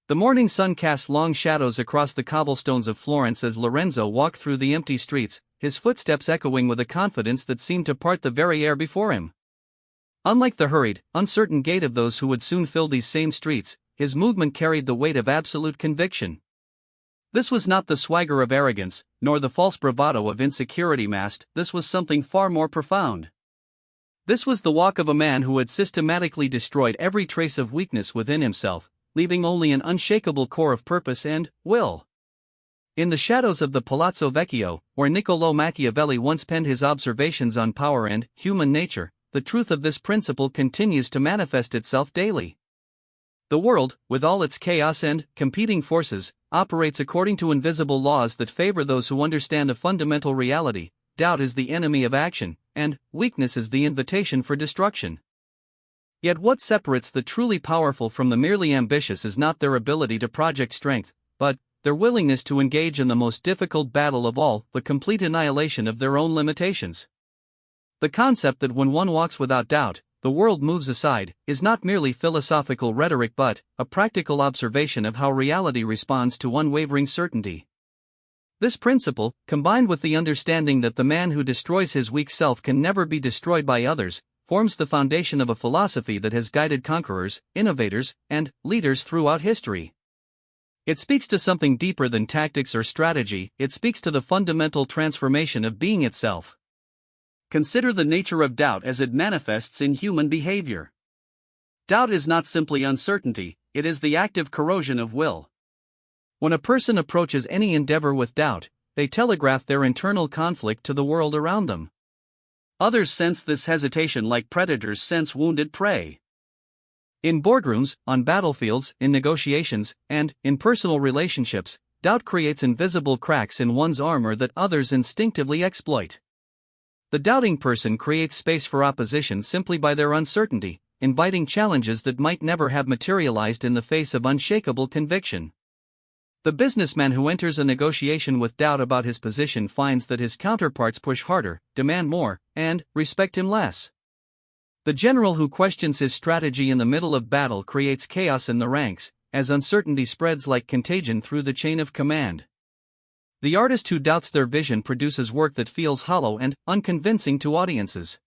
The morning sun cast long shadows across the cobblestones of Florence as Lorenzo walked through the empty streets, his footsteps echoing with a confidence that seemed to part the very air before him. Unlike the hurried, uncertain gait of those who would soon fill these same streets, his movement carried the weight of absolute conviction. This was not the swagger of arrogance, nor the false bravado of insecurity masked. This was something far more profound. This was the walk of a man who had systematically destroyed every trace of weakness within himself, leaving only an unshakable core of purpose and will. In the shadows of the Palazzo Vecchio, where Niccolò Machiavelli once penned his observations on power and human nature, the truth of this principle continues to manifest itself daily. The world, with all its chaos and competing forces, operates according to invisible laws that favor those who understand a fundamental reality. Doubt is the enemy of action, and weakness is the invitation for destruction. Yet what separates the truly powerful from the merely ambitious is not their ability to project strength, but their willingness to engage in the most difficult battle of all, the complete annihilation of their own limitations. The concept that when one walks without doubt, the world moves aside, is not merely philosophical rhetoric but a practical observation of how reality responds to unwavering certainty. This principle, combined with the understanding that the man who destroys his weak self can never be destroyed by others, forms the foundation of a philosophy that has guided conquerors, innovators, and leaders throughout history. It speaks to something deeper than tactics or strategy. It speaks to the fundamental transformation of being itself. Consider the nature of doubt as it manifests in human behavior. Doubt is not simply uncertainty, it is the active corrosion of will. When a person approaches any endeavor with doubt, they telegraph their internal conflict to the world around them. Others sense this hesitation like predators sense wounded prey. In boardrooms, on battlefields, in negotiations, and in personal relationships, doubt creates invisible cracks in one's armor that others instinctively exploit. The doubting person creates space for opposition simply by their uncertainty, inviting challenges that might never have materialized in the face of unshakable conviction. The businessman who enters a negotiation with doubt about his position finds that his counterparts push harder, demand more, and respect him less. The general who questions his strategy in the middle of battle creates chaos in the ranks, as uncertainty spreads like contagion through the chain of command. The artist who doubts their vision produces work that feels hollow and unconvincing to audiences.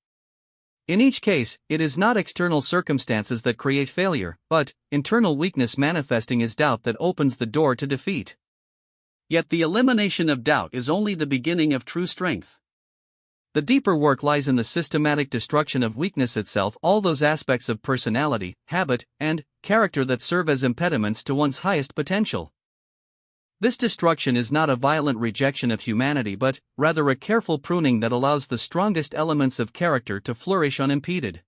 In each case, it is not external circumstances that create failure, but internal weakness manifesting as doubt that opens the door to defeat. Yet the elimination of doubt is only the beginning of true strength. The deeper work lies in the systematic destruction of weakness itself, all those aspects of personality, habit, and character that serve as impediments to one's highest potential. This destruction is not a violent rejection of humanity but rather a careful pruning that allows the strongest elements of character to flourish unimpeded.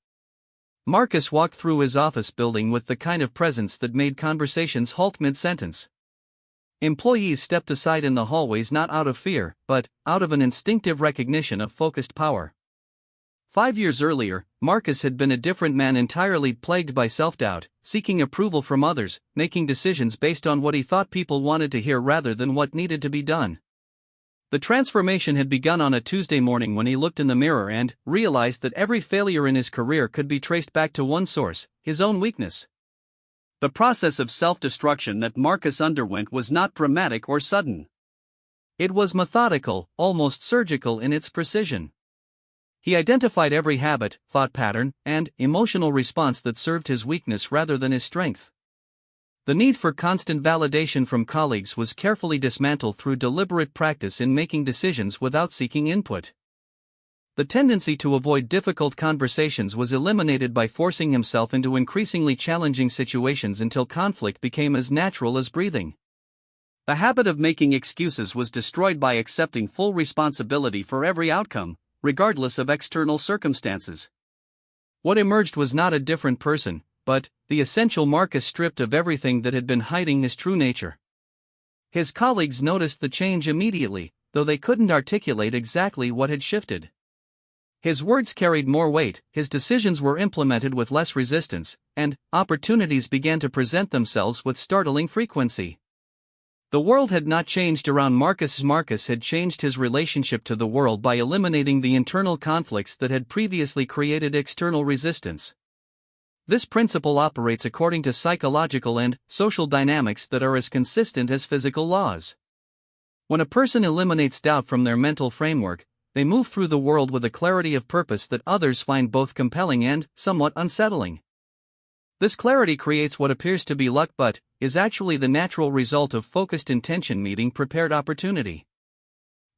Marcus walked through his office building with the kind of presence that made conversations halt mid-sentence. Employees stepped aside in the hallways not out of fear, but out of an instinctive recognition of focused power. 5 years earlier, Marcus had been a different man, entirely plagued by self-doubt, seeking approval from others, making decisions based on what he thought people wanted to hear rather than what needed to be done. The transformation had begun on a Tuesday morning when he looked in the mirror and realized that every failure in his career could be traced back to one source: his own weakness. The process of self-destruction that Marcus underwent was not dramatic or sudden. It was methodical, almost surgical in its precision. He identified every habit, thought pattern, and emotional response that served his weakness rather than his strength. The need for constant validation from colleagues was carefully dismantled through deliberate practice in making decisions without seeking input. The tendency to avoid difficult conversations was eliminated by forcing himself into increasingly challenging situations until conflict became as natural as breathing. The habit of making excuses was destroyed by accepting full responsibility for every outcome, regardless of external circumstances. What emerged was not a different person, but the essential Marcus stripped of everything that had been hiding his true nature. His colleagues noticed the change immediately, though they couldn't articulate exactly what had shifted. His words carried more weight, his decisions were implemented with less resistance, and opportunities began to present themselves with startling frequency. The world had not changed around Marcus. Marcus had changed his relationship to the world by eliminating the internal conflicts that had previously created external resistance. This principle operates according to psychological and social dynamics that are as consistent as physical laws. When a person eliminates doubt from their mental framework, they move through the world with a clarity of purpose that others find both compelling and somewhat unsettling. This clarity creates what appears to be luck but is actually the natural result of focused intention meeting prepared opportunity.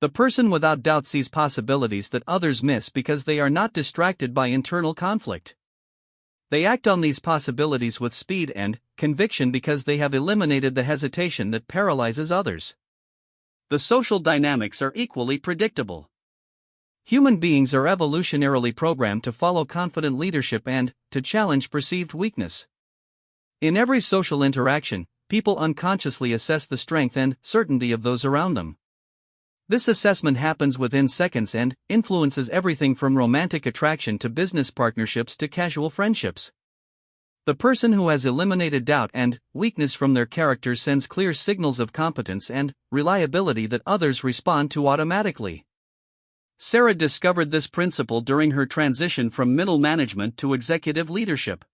The person without doubt sees possibilities that others miss because they are not distracted by internal conflict. They act on these possibilities with speed and conviction because they have eliminated the hesitation that paralyzes others. The social dynamics are equally predictable. Human beings are evolutionarily programmed to follow confident leadership and to challenge perceived weakness. In every social interaction, people unconsciously assess the strength and certainty of those around them. This assessment happens within seconds and influences everything from romantic attraction to business partnerships to casual friendships. The person who has eliminated doubt and weakness from their character sends clear signals of competence and reliability that others respond to automatically. Sarah discovered this principle during her transition from middle management to executive leadership.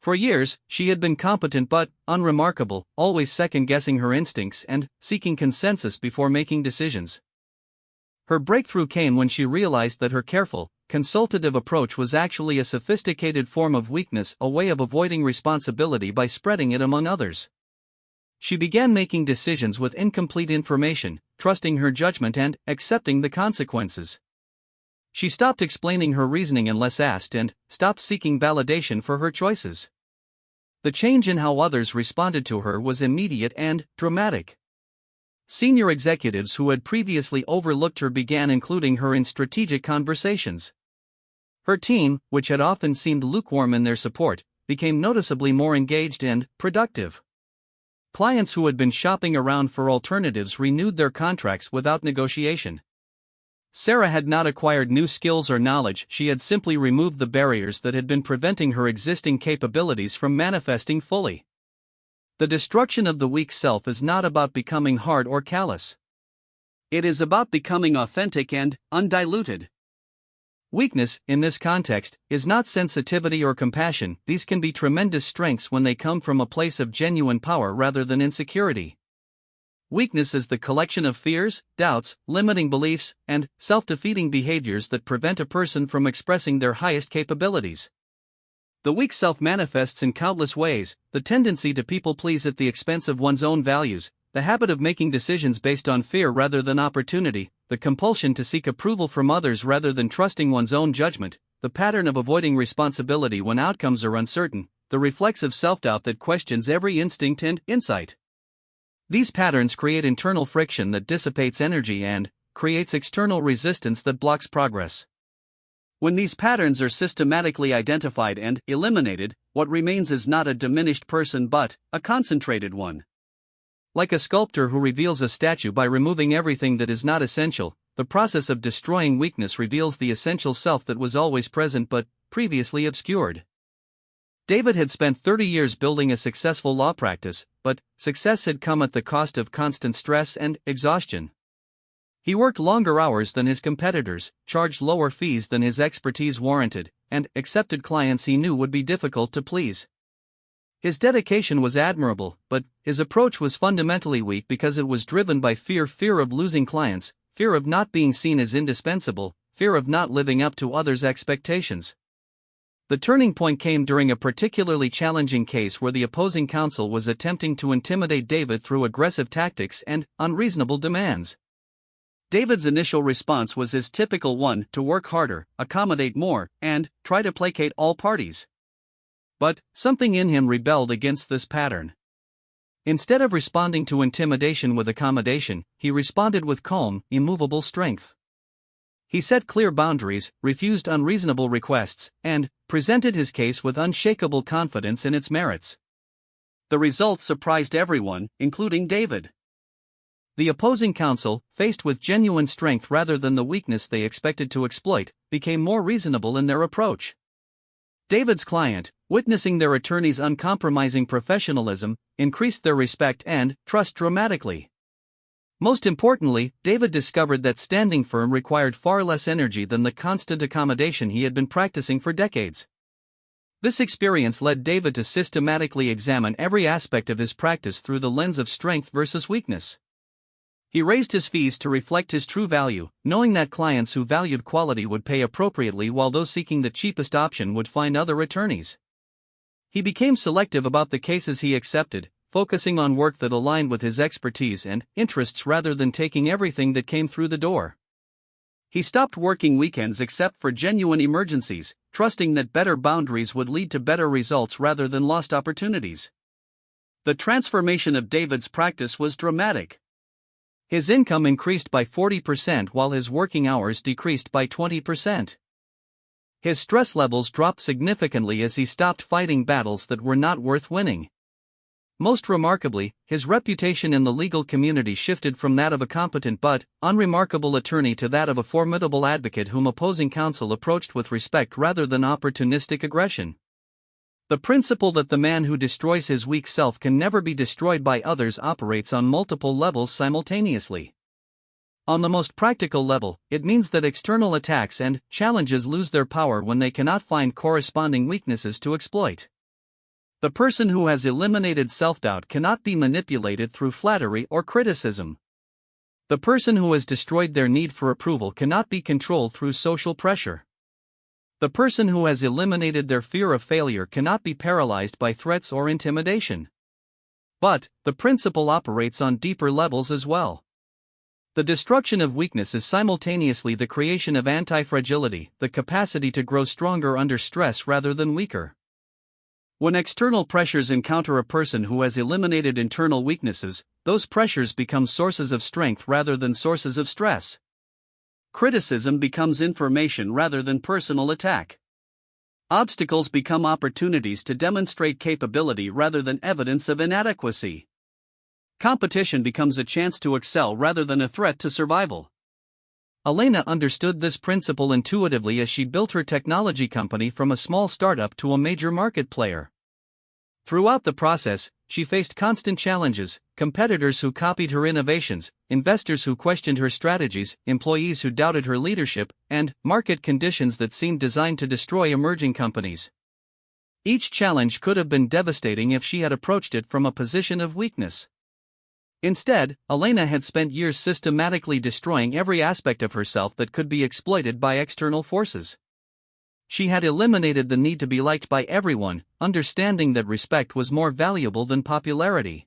For years, she had been competent but unremarkable, always second-guessing her instincts and seeking consensus before making decisions. Her breakthrough came when she realized that her careful, consultative approach was actually a sophisticated form of weakness, a way of avoiding responsibility by spreading it among others. She began making decisions with incomplete information, trusting her judgment and accepting the consequences. She stopped explaining her reasoning unless asked and stopped seeking validation for her choices. The change in how others responded to her was immediate and dramatic. Senior executives who had previously overlooked her began including her in strategic conversations. Her team, which had often seemed lukewarm in their support, became noticeably more engaged and productive. Clients who had been shopping around for alternatives renewed their contracts without negotiation. Sarah had not acquired new skills or knowledge, she had simply removed the barriers that had been preventing her existing capabilities from manifesting fully. The destruction of the weak self is not about becoming hard or callous. It is about becoming authentic and undiluted. Weakness, in this context, is not sensitivity or compassion. These can be tremendous strengths when they come from a place of genuine power rather than insecurity. Weakness is the collection of fears, doubts, limiting beliefs, and self-defeating behaviors that prevent a person from expressing their highest capabilities. The weak self manifests in countless ways: the tendency to people-please at the expense of one's own values, the habit of making decisions based on fear rather than opportunity, the compulsion to seek approval from others rather than trusting one's own judgment, the pattern of avoiding responsibility when outcomes are uncertain, the reflexive self-doubt that questions every instinct and insight. These patterns create internal friction that dissipates energy and creates external resistance that blocks progress. When these patterns are systematically identified and eliminated, what remains is not a diminished person but a concentrated one. Like a sculptor who reveals a statue by removing everything that is not essential, the process of destroying weakness reveals the essential self that was always present but previously obscured. David had spent 30 years building a successful law practice, but success had come at the cost of constant stress and exhaustion. He worked longer hours than his competitors, charged lower fees than his expertise warranted, and accepted clients he knew would be difficult to please. His dedication was admirable, but his approach was fundamentally weak because it was driven by fear of losing clients, fear of not being seen as indispensable, fear of not living up to others' expectations. The turning point came during a particularly challenging case where the opposing counsel was attempting to intimidate David through aggressive tactics and unreasonable demands. David's initial response was his typical one: to work harder, accommodate more, and try to placate all parties. But something in him rebelled against this pattern. Instead of responding to intimidation with accommodation, he responded with calm, immovable strength. He set clear boundaries, refused unreasonable requests, and presented his case with unshakable confidence in its merits. The result surprised everyone, including David. The opposing counsel, faced with genuine strength rather than the weakness they expected to exploit, became more reasonable in their approach. David's client, witnessing their attorney's uncompromising professionalism, increased their respect and trust dramatically. Most importantly, David discovered that standing firm required far less energy than the constant accommodation he had been practicing for decades. This experience led David to systematically examine every aspect of his practice through the lens of strength versus weakness. He raised his fees to reflect his true value, knowing that clients who valued quality would pay appropriately while those seeking the cheapest option would find other attorneys. He became selective about the cases he accepted, focusing on work that aligned with his expertise and interests rather than taking everything that came through the door. He stopped working weekends except for genuine emergencies, trusting that better boundaries would lead to better results rather than lost opportunities. The transformation of David's practice was dramatic. His income increased by 40% while his working hours decreased by 20%. His stress levels dropped significantly as he stopped fighting battles that were not worth winning. Most remarkably, his reputation in the legal community shifted from that of a competent but unremarkable attorney to that of a formidable advocate whom opposing counsel approached with respect rather than opportunistic aggression. The principle that the man who destroys his weak self can never be destroyed by others operates on multiple levels simultaneously. On the most practical level, it means that external attacks and challenges lose their power when they cannot find corresponding weaknesses to exploit. The person who has eliminated self-doubt cannot be manipulated through flattery or criticism. The person who has destroyed their need for approval cannot be controlled through social pressure. The person who has eliminated their fear of failure cannot be paralyzed by threats or intimidation. But, the principle operates on deeper levels as well. The destruction of weakness is simultaneously the creation of anti-fragility, the capacity to grow stronger under stress rather than weaker. When external pressures encounter a person who has eliminated internal weaknesses, those pressures become sources of strength rather than sources of stress. Criticism becomes information rather than personal attack. Obstacles become opportunities to demonstrate capability rather than evidence of inadequacy. Competition becomes a chance to excel rather than a threat to survival. Elena understood this principle intuitively as she built her technology company from a small startup to a major market player. Throughout the process, she faced constant challenges: competitors who copied her innovations, investors who questioned her strategies, employees who doubted her leadership, and market conditions that seemed designed to destroy emerging companies. Each challenge could have been devastating if she had approached it from a position of weakness. Instead, Elena had spent years systematically destroying every aspect of herself that could be exploited by external forces. She had eliminated the need to be liked by everyone, understanding that respect was more valuable than popularity.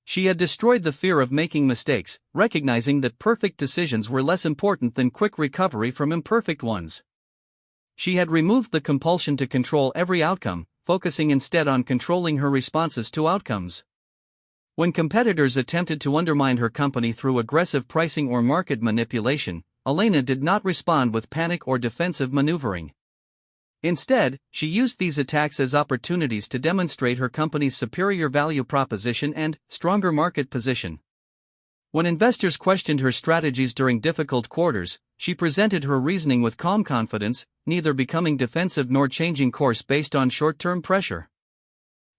She had destroyed the fear of making mistakes, recognizing that perfect decisions were less important than quick recovery from imperfect ones. She had removed the compulsion to control every outcome, focusing instead on controlling her responses to outcomes. When competitors attempted to undermine her company through aggressive pricing or market manipulation, Elena did not respond with panic or defensive maneuvering. Instead, she used these attacks as opportunities to demonstrate her company's superior value proposition and stronger market position. When investors questioned her strategies during difficult quarters, she presented her reasoning with calm confidence, neither becoming defensive nor changing course based on short-term pressure.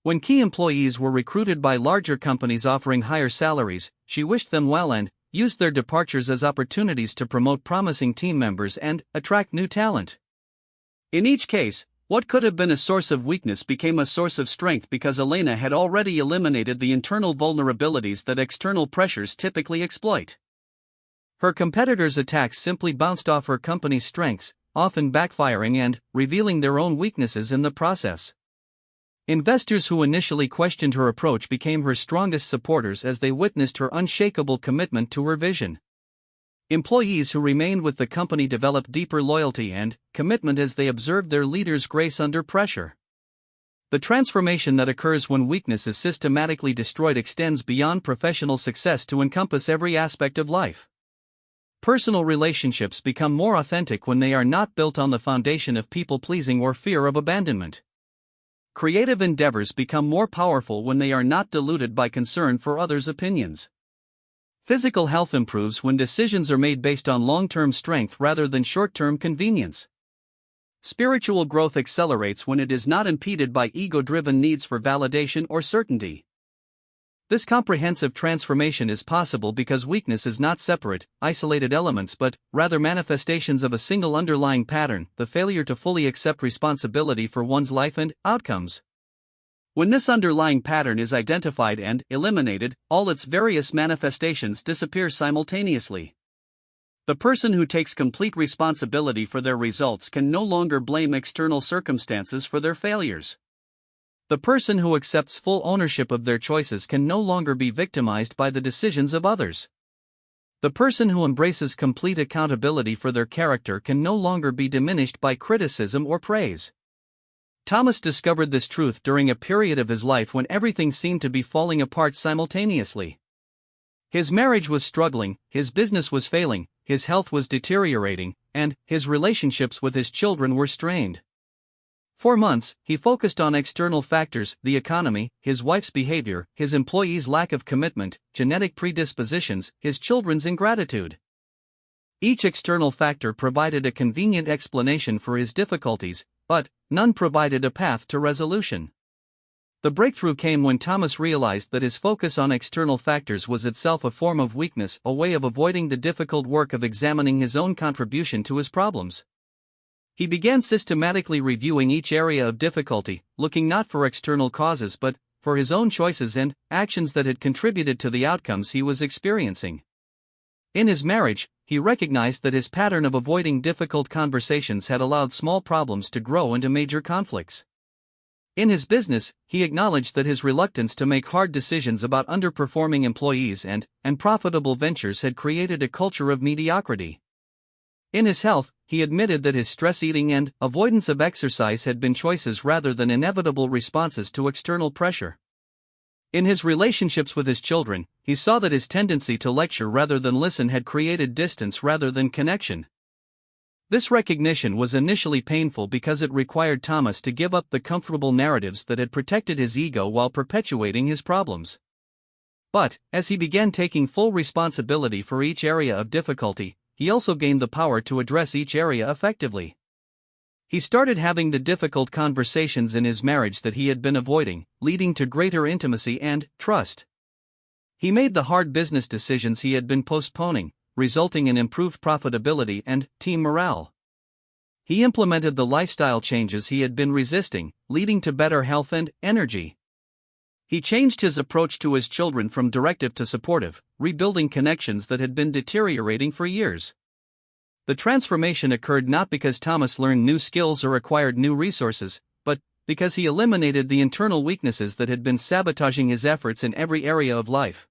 When key employees were recruited by larger companies offering higher salaries, she wished them well and used their departures as opportunities to promote promising team members and attract new talent. In each case, what could have been a source of weakness became a source of strength because Elena had already eliminated the internal vulnerabilities that external pressures typically exploit. Her competitors' attacks simply bounced off her company's strengths, often backfiring and revealing their own weaknesses in the process. Investors who initially questioned her approach became her strongest supporters as they witnessed her unshakable commitment to her vision. Employees who remained with the company developed deeper loyalty and commitment as they observed their leaders' grace under pressure. The transformation that occurs when weakness is systematically destroyed extends beyond professional success to encompass every aspect of life. Personal relationships become more authentic when they are not built on the foundation of people-pleasing or fear of abandonment. Creative endeavors become more powerful when they are not diluted by concern for others' opinions. Physical health improves when decisions are made based on long-term strength rather than short-term convenience. Spiritual growth accelerates when it is not impeded by ego-driven needs for validation or certainty. This comprehensive transformation is possible because weakness is not separate, isolated elements but, rather manifestations of a single underlying pattern, the failure to fully accept responsibility for one's life and outcomes. When this underlying pattern is identified and eliminated, all its various manifestations disappear simultaneously. The person who takes complete responsibility for their results can no longer blame external circumstances for their failures. The person who accepts full ownership of their choices can no longer be victimized by the decisions of others. The person who embraces complete accountability for their character can no longer be diminished by criticism or praise. Thomas discovered this truth during a period of his life when everything seemed to be falling apart simultaneously. His marriage was struggling, his business was failing, his health was deteriorating, and his relationships with his children were strained. For months, he focused on external factors, the economy, his wife's behavior, his employees' lack of commitment, genetic predispositions, his children's ingratitude. Each external factor provided a convenient explanation for his difficulties, but none provided a path to resolution. The breakthrough came when Thomas realized that his focus on external factors was itself a form of weakness, a way of avoiding the difficult work of examining his own contribution to his problems. He began systematically reviewing each area of difficulty, looking not for external causes but for his own choices and actions that had contributed to the outcomes he was experiencing. In his marriage, he recognized that his pattern of avoiding difficult conversations had allowed small problems to grow into major conflicts. In his business, he acknowledged that his reluctance to make hard decisions about underperforming employees and profitable ventures had created a culture of mediocrity. In his health, he admitted that his stress eating and avoidance of exercise had been choices rather than inevitable responses to external pressure. In his relationships with his children, he saw that his tendency to lecture rather than listen had created distance rather than connection. This recognition was initially painful because it required Thomas to give up the comfortable narratives that had protected his ego while perpetuating his problems. But, as he began taking full responsibility for each area of difficulty, he also gained the power to address each area effectively. He started having the difficult conversations in his marriage that he had been avoiding, leading to greater intimacy and trust. He made the hard business decisions he had been postponing, resulting in improved profitability and team morale. He implemented the lifestyle changes he had been resisting, leading to better health and energy. He changed his approach to his children from directive to supportive, rebuilding connections that had been deteriorating for years. The transformation occurred not because Thomas learned new skills or acquired new resources, but because he eliminated the internal weaknesses that had been sabotaging his efforts in every area of life.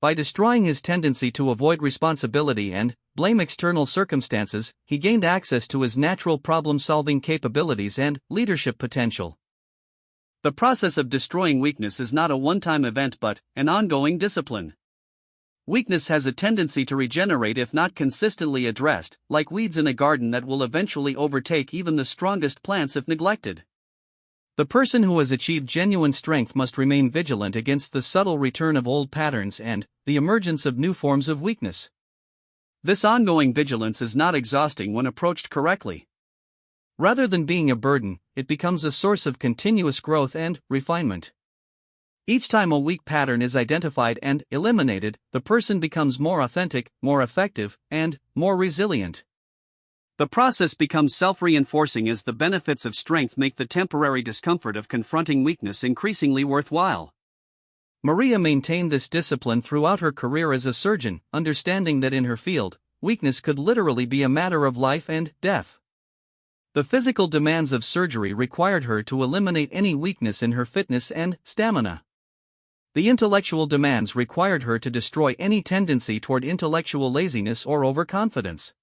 By destroying his tendency to avoid responsibility and blame external circumstances, he gained access to his natural problem-solving capabilities and leadership potential. The process of destroying weakness is not a one-time event but an ongoing discipline. Weakness has a tendency to regenerate if not consistently addressed, like weeds in a garden that will eventually overtake even the strongest plants if neglected. The person who has achieved genuine strength must remain vigilant against the subtle return of old patterns and the emergence of new forms of weakness. This ongoing vigilance is not exhausting when approached correctly. Rather than being a burden, it becomes a source of continuous growth and refinement. Each time a weak pattern is identified and eliminated, the person becomes more authentic, more effective, and more resilient. The process becomes self-reinforcing as the benefits of strength make the temporary discomfort of confronting weakness increasingly worthwhile. Maria maintained this discipline throughout her career as a surgeon, understanding that in her field, weakness could literally be a matter of life and death. The physical demands of surgery required her to eliminate any weakness in her fitness and stamina. The intellectual demands required her to destroy any tendency toward intellectual laziness or overconfidence.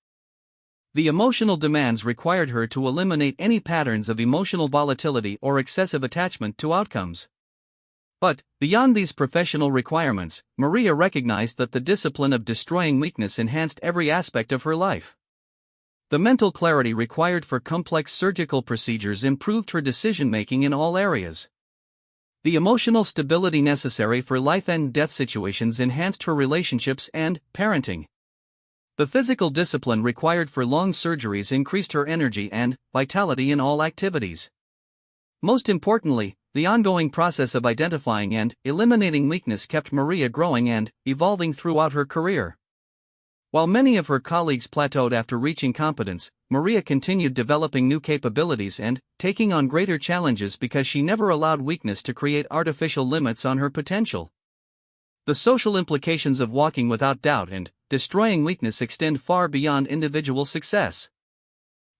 The emotional demands required her to eliminate any patterns of emotional volatility or excessive attachment to outcomes. But, beyond these professional requirements, Maria recognized that the discipline of destroying weakness enhanced every aspect of her life. The mental clarity required for complex surgical procedures improved her decision-making in all areas. The emotional stability necessary for life and death situations enhanced her relationships and parenting. The physical discipline required for long surgeries increased her energy and vitality in all activities. Most importantly, the ongoing process of identifying and eliminating weakness kept Maria growing and evolving throughout her career. While many of her colleagues plateaued after reaching competence, Maria continued developing new capabilities and taking on greater challenges because she never allowed weakness to create artificial limits on her potential. The social implications of walking without doubt and destroying weakness extend far beyond individual success.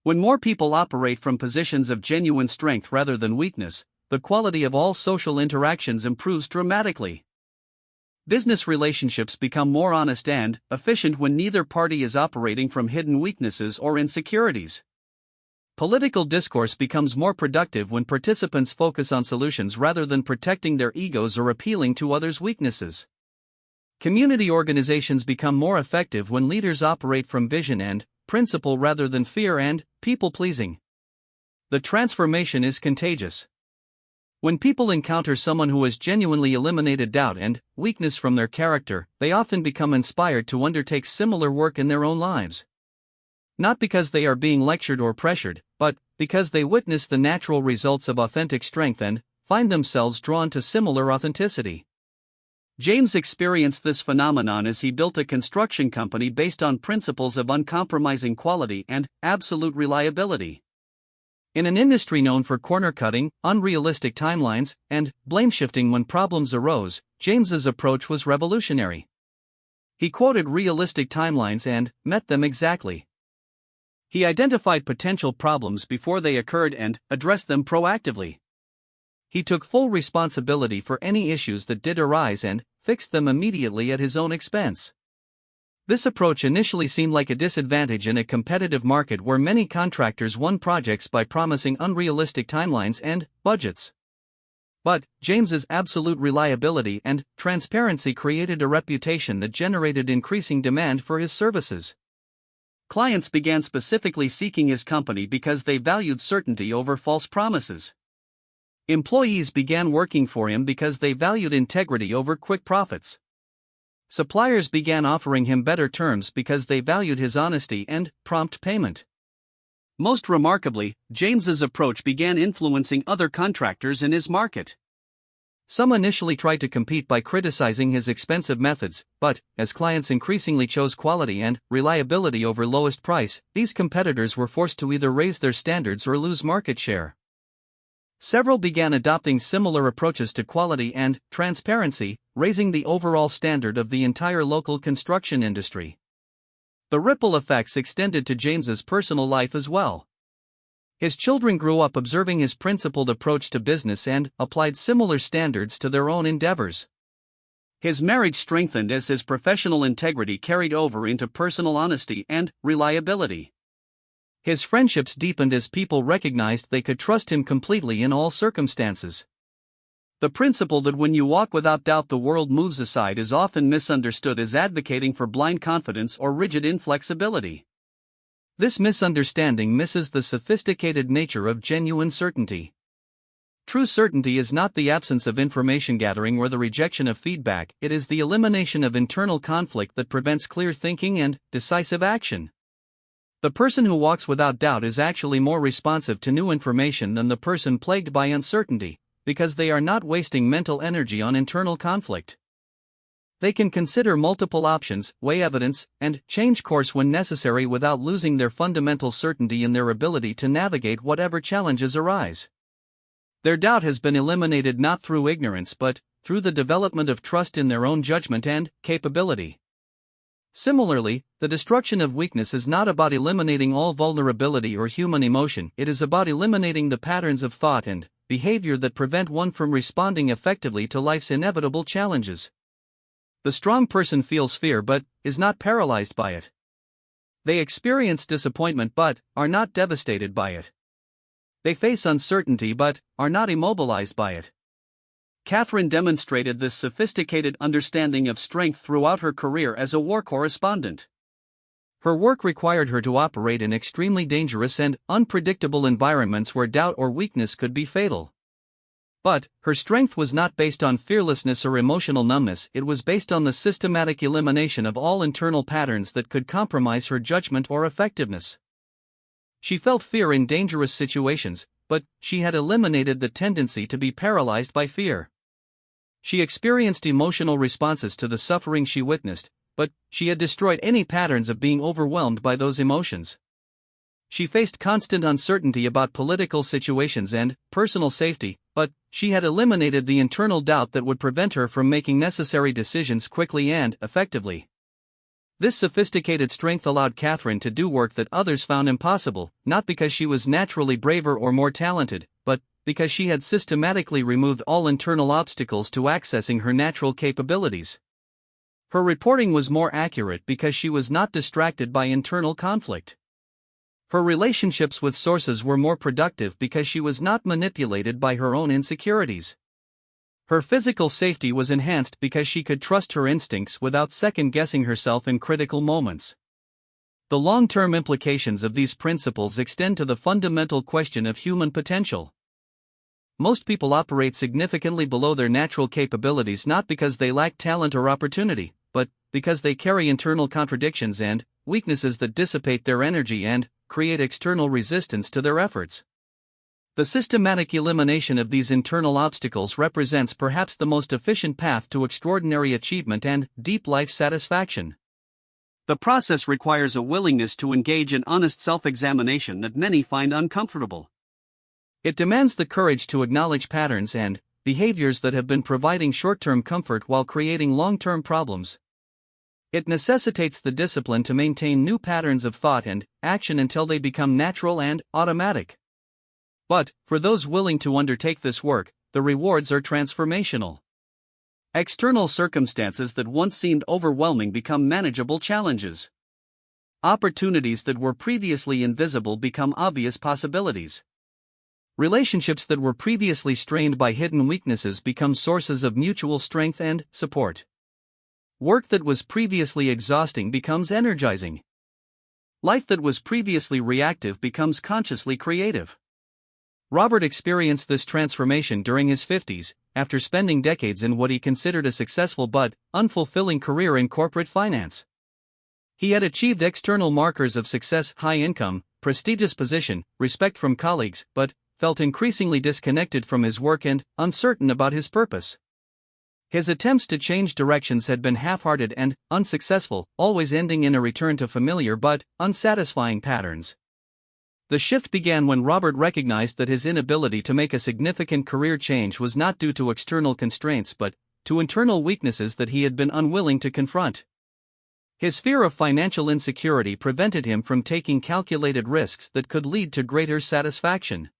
When more people operate from positions of genuine strength rather than weakness, the quality of all social interactions improves dramatically. Business relationships become more honest and efficient when neither party is operating from hidden weaknesses or insecurities. Political discourse becomes more productive when participants focus on solutions rather than protecting their egos or appealing to others' weaknesses. Community organizations become more effective when leaders operate from vision and principle rather than fear and people-pleasing. The transformation is contagious. When people encounter someone who has genuinely eliminated doubt and weakness from their character, they often become inspired to undertake similar work in their own lives. Not because they are being lectured or pressured, but because they witness the natural results of authentic strength and find themselves drawn to similar authenticity. James experienced this phenomenon as he built a construction company based on principles of uncompromising quality and absolute reliability. In an industry known for corner-cutting, unrealistic timelines, and blame-shifting when problems arose, James's approach was revolutionary. He quoted realistic timelines and met them exactly. He identified potential problems before they occurred and addressed them proactively. He took full responsibility for any issues that did arise and fixed them immediately at his own expense. This approach initially seemed like a disadvantage in a competitive market where many contractors won projects by promising unrealistic timelines and budgets. But James's absolute reliability and transparency created a reputation that generated increasing demand for his services. Clients began specifically seeking his company because they valued certainty over false promises. Employees began working for him because they valued integrity over quick profits. Suppliers began offering him better terms because they valued his honesty and prompt payment. Most remarkably, James's approach began influencing other contractors in his market. Some initially tried to compete by criticizing his expensive methods, but, as clients increasingly chose quality and reliability over lowest price, these competitors were forced to either raise their standards or lose market share. Several began adopting similar approaches to quality and transparency, raising the overall standard of the entire local construction industry. The ripple effects extended to James's personal life as well. His children grew up observing his principled approach to business and applied similar standards to their own endeavors. His marriage strengthened as his professional integrity carried over into personal honesty and reliability. His friendships deepened as people recognized they could trust him completely in all circumstances. The principle that when you walk without doubt the world moves aside is often misunderstood as advocating for blind confidence or rigid inflexibility. This misunderstanding misses the sophisticated nature of genuine certainty. True certainty is not the absence of information gathering or the rejection of feedback, it is the elimination of internal conflict that prevents clear thinking and decisive action. The person who walks without doubt is actually more responsive to new information than the person plagued by uncertainty, because they are not wasting mental energy on internal conflict. They can consider multiple options, weigh evidence, and change course when necessary without losing their fundamental certainty in their ability to navigate whatever challenges arise. Their doubt has been eliminated not through ignorance but through the development of trust in their own judgment and capability. Similarly, the destruction of weakness is not about eliminating all vulnerability or human emotion, it is about eliminating the patterns of thought and behavior that prevent one from responding effectively to life's inevitable challenges. The strong person feels fear but is not paralyzed by it. They experience disappointment but are not devastated by it. They face uncertainty but are not immobilized by it. Catherine demonstrated this sophisticated understanding of strength throughout her career as a war correspondent. Her work required her to operate in extremely dangerous and unpredictable environments where doubt or weakness could be fatal. But her strength was not based on fearlessness or emotional numbness, it was based on the systematic elimination of all internal patterns that could compromise her judgment or effectiveness. She felt fear in dangerous situations, but she had eliminated the tendency to be paralyzed by fear. She experienced emotional responses to the suffering she witnessed, but she had destroyed any patterns of being overwhelmed by those emotions. She faced constant uncertainty about political situations and personal safety, but she had eliminated the internal doubt that would prevent her from making necessary decisions quickly and effectively. This sophisticated strength allowed Catherine to do work that others found impossible, not because she was naturally braver or more talented, but because she had systematically removed all internal obstacles to accessing her natural capabilities. Her reporting was more accurate because she was not distracted by internal conflict. Her relationships with sources were more productive because she was not manipulated by her own insecurities. Her physical safety was enhanced because she could trust her instincts without second-guessing herself in critical moments. The long-term implications of these principles extend to the fundamental question of human potential. Most people operate significantly below their natural capabilities not because they lack talent or opportunity, but because they carry internal contradictions and weaknesses that dissipate their energy and create external resistance to their efforts. The systematic elimination of these internal obstacles represents perhaps the most efficient path to extraordinary achievement and deep life satisfaction. The process requires a willingness to engage in honest self-examination that many find uncomfortable. It demands the courage to acknowledge patterns and behaviors that have been providing short-term comfort while creating long-term problems. It necessitates the discipline to maintain new patterns of thought and action until they become natural and automatic. But, for those willing to undertake this work, the rewards are transformational. External circumstances that once seemed overwhelming become manageable challenges. Opportunities that were previously invisible become obvious possibilities. Relationships that were previously strained by hidden weaknesses become sources of mutual strength and support. Work that was previously exhausting becomes energizing. Life that was previously reactive becomes consciously creative. Robert experienced this transformation during his 50s, after spending decades in what he considered a successful but unfulfilling career in corporate finance. He had achieved external markers of success: high income, prestigious position, respect from colleagues, but felt increasingly disconnected from his work and uncertain about his purpose. His attempts to change directions had been half-hearted and unsuccessful, always ending in a return to familiar but unsatisfying patterns. The shift began when Robert recognized that his inability to make a significant career change was not due to external constraints but to internal weaknesses that he had been unwilling to confront. His fear of financial insecurity prevented him from taking calculated risks that could lead to greater satisfaction.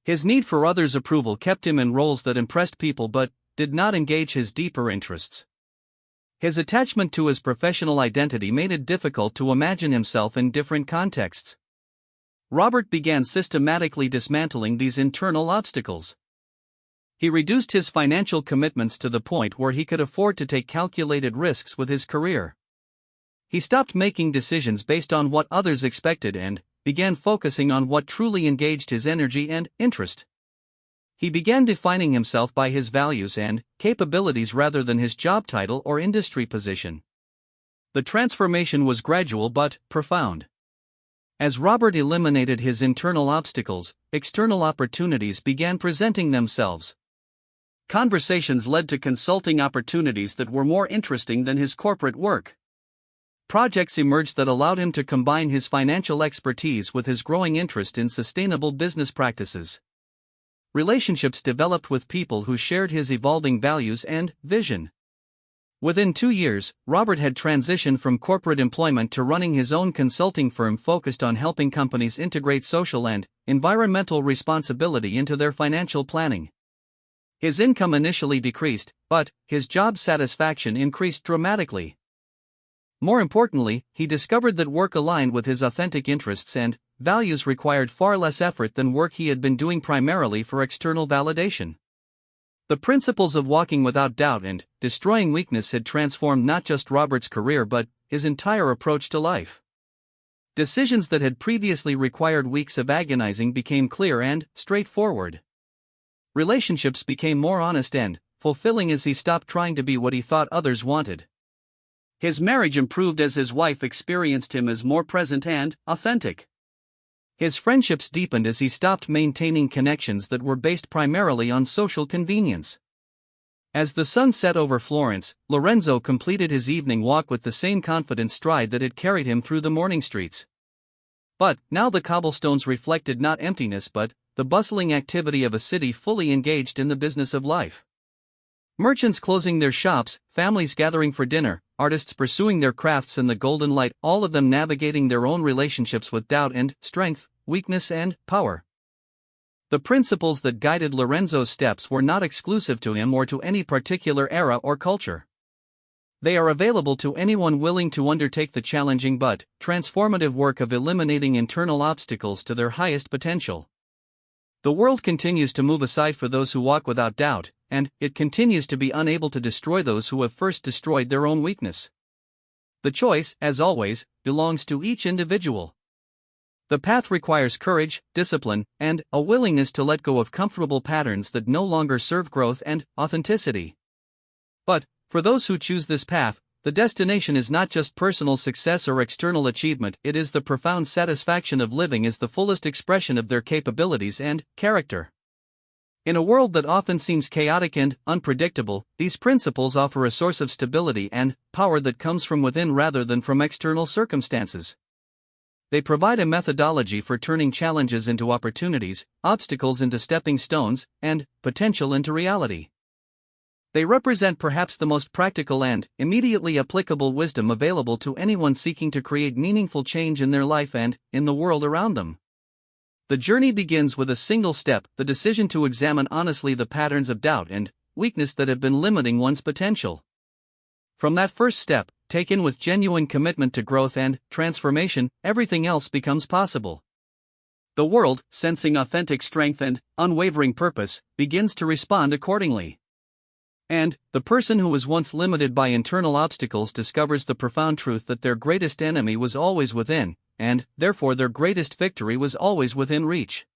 His need for others' approval kept him in roles that impressed people but did not engage his deeper interests. His attachment to his professional identity made it difficult to imagine himself in different contexts. Robert began systematically dismantling these internal obstacles. He reduced his financial commitments to the point where he could afford to take calculated risks with his career. He stopped making decisions based on what others expected and began focusing on what truly engaged his energy and interest. He began defining himself by his values and capabilities rather than his job title or industry position. The transformation was gradual but profound. As Robert eliminated his internal obstacles, external opportunities began presenting themselves. Conversations led to consulting opportunities that were more interesting than his corporate work. Projects emerged that allowed him to combine his financial expertise with his growing interest in sustainable business practices. Relationships developed with people who shared his evolving values and vision. Within 2 years, Robert had transitioned from corporate employment to running his own consulting firm focused on helping companies integrate social and environmental responsibility into their financial planning. His income initially decreased, but his job satisfaction increased dramatically. More importantly, he discovered that work aligned with his authentic interests and values required far less effort than work he had been doing primarily for external validation. The principles of walking without doubt and destroying weakness had transformed not just Robert's career but his entire approach to life. Decisions that had previously required weeks of agonizing became clear and straightforward. Relationships became more honest and fulfilling as he stopped trying to be what he thought others wanted. His marriage improved as his wife experienced him as more present and authentic. His friendships deepened as he stopped maintaining connections that were based primarily on social convenience. As the sun set over Florence, Lorenzo completed his evening walk with the same confident stride that had carried him through the morning streets. But now the cobblestones reflected not emptiness but the bustling activity of a city fully engaged in the business of life. Merchants closing their shops, families gathering for dinner, artists pursuing their crafts in the golden light, all of them navigating their own relationships with doubt and strength, weakness and power. The principles that guided Lorenzo's steps were not exclusive to him or to any particular era or culture. They are available to anyone willing to undertake the challenging but transformative work of eliminating internal obstacles to their highest potential. The world continues to move aside for those who walk without doubt, and it continues to be unable to destroy those who have first destroyed their own weakness. The choice, as always, belongs to each individual. The path requires courage, discipline, and a willingness to let go of comfortable patterns that no longer serve growth and authenticity. But, for those who choose this path, the destination is not just personal success or external achievement, it is the profound satisfaction of living as the fullest expression of their capabilities and character. In a world that often seems chaotic and unpredictable, these principles offer a source of stability and power that comes from within rather than from external circumstances. They provide a methodology for turning challenges into opportunities, obstacles into stepping stones, and potential into reality. They represent perhaps the most practical and immediately applicable wisdom available to anyone seeking to create meaningful change in their life and in the world around them. The journey begins with a single step, the decision to examine honestly the patterns of doubt and weakness that have been limiting one's potential. From that first step, taken with genuine commitment to growth and transformation, everything else becomes possible. The world, sensing authentic strength and unwavering purpose, begins to respond accordingly. And the person who was once limited by internal obstacles discovers the profound truth that their greatest enemy was always within, and therefore their greatest victory was always within reach.